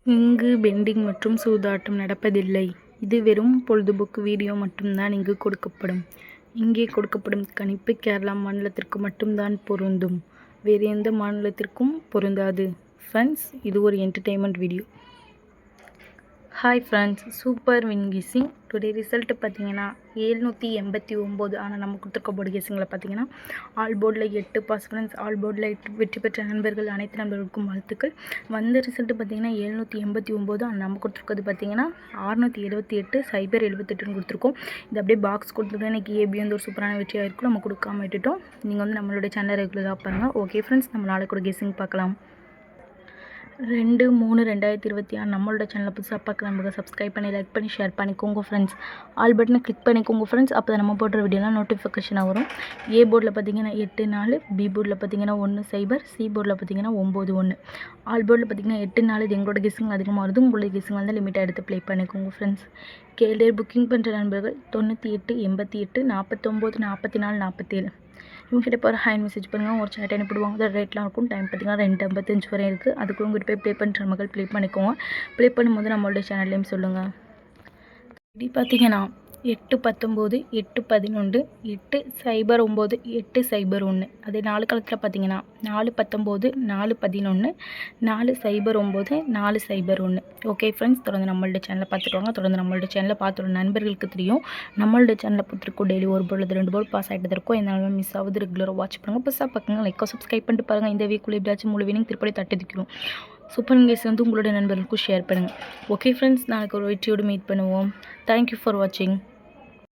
இங்கு பெண்டிங் மற்றும் சூதாட்டம் நடப்பதில்லை. இது வெறும் பொழுதுபோக்கு வீடியோ மட்டும்தான் இங்கு கொடுக்கப்படும். இங்கே கொடுக்கப்படும் கணிப்பு கேரளா மாநிலத்திற்கு மட்டும்தான் பொருந்தும். வேறு எந்த மாநிலத்திற்கும் பொருந்தாது. ஃப்ரெண்ட்ஸ், இது ஒரு entertainment video. Hi friends, super win guessing. Today result பார்த்தீங்கன்னா 789. ஆனால் நம்ம கொடுத்துருக்க போர்டு கெஸ்ஸிங்கில் பார்த்தீங்கன்னா ஆல் போர்டில் 8 பாஸ் ஃப்ரெண்ட்ஸ். ஆல் போர்டில் 8 வெற்றி பெற்ற நண்பர்கள் அனைத்து நண்பர்களுக்கும் வாழ்த்துக்கள். வந்த ரிசல்ட்டு பார்த்தீங்கன்னா 789. ஆனால் நம்ம கொடுத்துருக்கிறது பார்த்தீங்கன்னா 678 078ன்னு கொடுத்துருக்கோம். இது அப்படியே பாக்ஸ் கொடுத்துருக்கோம். இன்றைக்கி ஏபி வந்து ஒரு சூப்பரான வெற்றியாக இருக்கும். நம்ம கொடுக்காம விட்டுட்டோம். நீங்கள் வந்து நம்மளோட சேனல் ரெகுலராக பாருங்கள். ஓகே ஃப்ரெண்ட்ஸ், நம்ம நாளைக்கு கூட கெஸ்ஸிங் பார்க்கலாம். 2/3/2026 நம்மளோட சேனலை புதுசாக பார்க்குறவங்க சப்ஸ்கிரைப் பண்ணி லைக் பண்ணி ஷேர் பண்ணிக்கோங்க ஃப்ரெண்ட்ஸ். ஆல் பட்டனை கிளிக் பண்ணிக்கோங்க ஃப்ரெண்ட்ஸ். அப்போ நம்ம போடுற வீடியோலாம் நோட்டிஃபிகேஷனாக வரும். ஏ போர்டில் பார்த்தீங்கன்னா 8-4, பி போர்டில் பார்த்தீங்கன்னா 1-0, சி போர்டில் பார்த்தீங்கன்னா 9-1. ஆல் போர்டில் பார்த்தீங்கன்னா 8-4. இது எங்களோட கெஸ்ஸிங் அதிகமாக வருது. உங்களோட கெஸ்ஸிங் வந்து லிமிட்டாக எடுத்து ப்ளே பண்ணிக்கோங்க ஃப்ரெண்ட்ஸ். கேள்வி புக்கிங் பண்ணுற நண்பர்கள் 98 88 49 44 47 இவங்ககிட்ட போகிற ஹேண்ட் மெசேஜ் பண்ணுங்கள். ஒரு சேட் அனுப்பிடுவாங்க. அதோட ரேட்லாம் இருக்கும். டைம் பார்த்தீங்கன்னா 2:55 வரை இருக்குது. அதுக்குள்ள உங்கள்கிட்ட போய் ப்ளே பண்ணுற மக்கள் ப்ளே பண்ணிக்கோங்க. ப்ளே பண்ணும்போது நம்மளோட சேனல்லையும் சொல்லுங்கள். இப்படி பார்த்தீங்கன்னா 8-19, 8-11, 8-09, 8-01. அதே 4 காலத்தில் பார்த்தீங்கன்னா 4-19, 4-11, 4-09, 4-01. ஓகே ஃப்ரெண்ட்ஸ், தொடர்ந்து நம்மளோட சேனலை பார்த்துட்டு வாங்க. தொடர்ந்து நம்மளோட சேனலை பார்த்துட்டு நண்பர்களுக்கு தெரியும். நம்மளோட சேனலை பொறுத்திருக்கும் டெய்லி ஒரு போர்டு 2 போர்டு பாஸ் ஆகிட்டு இருக்கும். என்னாலும் மிஸ் ஆகுது. ரெகுலராக வாட்ச் பண்ணுங்கள். புதுசாக பார்க்குங்க. லைக்கோ சப்ஸ்கிரைப் பண்ணிட்டு பாருங்கள். இந்த வீக்குள்ளே எப்படியாச்சும் முழு வீனிங் திருப்படி தட்டிக்கிறோம். சூப்பர் கேஸ் வந்து உங்களோட நண்பர்களுக்கும் ஷேர் பண்ணுங்கள். ஓகே ஃப்ரெண்ட்ஸ், நாளைக்கு ஒரு வெற்றியோடு மீட் பண்ணுவோம். தேங்க்யூ ஃபார் வாட்சிங்.